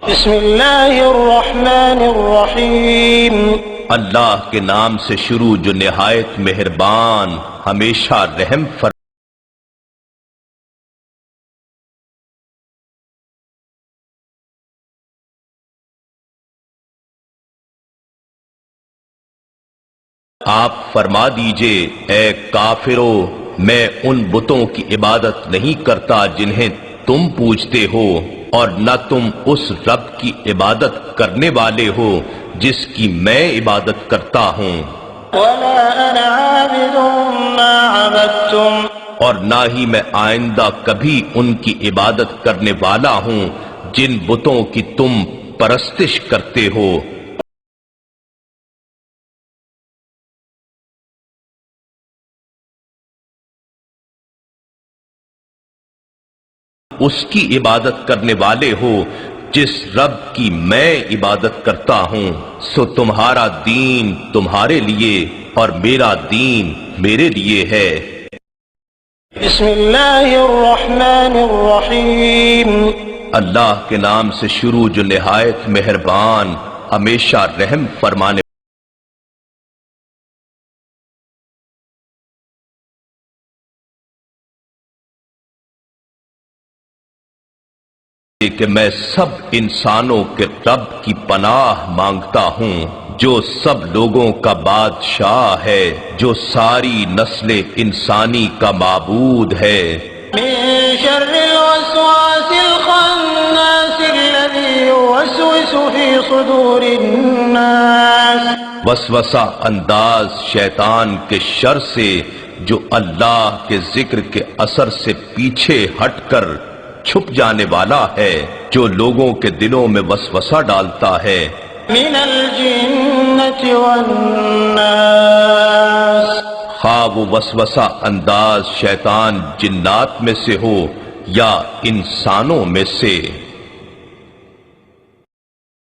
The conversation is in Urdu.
بسم اللہ الرحمن الرحیم اللہ کے نام سے شروع جو نہایت مہربان ہمیشہ رحم آپ فرما دیجئے اے کافرو، میں ان بتوں کی عبادت نہیں کرتا جنہیں تم پوجتے ہو، اور نہ تم اس رب کی عبادت کرنے والے ہو جس کی میں عبادت کرتا ہوں، ولا انا عابد ما عبدتم، اور نہ ہی میں آئندہ کبھی ان کی عبادت کرنے والا ہوں جن بتوں کی تم پرستش کرتے ہو۔ اس کی عبادت کرنے والے ہو جس رب کی میں عبادت کرتا ہوں، سو تمہارا دین تمہارے لیے اور میرا دین میرے لیے ہے۔ بسم اللہ الرحمن الرحیم اللہ کے نام سے شروع جو نہایت مہربان ہمیشہ رحم فرمانے کہ میں سب انسانوں کے رب کی پناہ مانگتا ہوں جو سب لوگوں کا بادشاہ ہے، جو ساری نسل انسانی کا معبود ہے۔ من شر الوسواس الخناس الذي يوسوس في صدور الناس، وسوسہ انداز شیطان کے شر سے جو اللہ کے ذکر کے اثر سے پیچھے ہٹ کر چھپ جانے والا ہے، جو لوگوں کے دلوں میں وسوسہ ڈالتا ہے۔ من الجنة والناس، خواہ وہ وسوسہ انداز شیطان جنات میں سے ہو یا انسانوں میں سے۔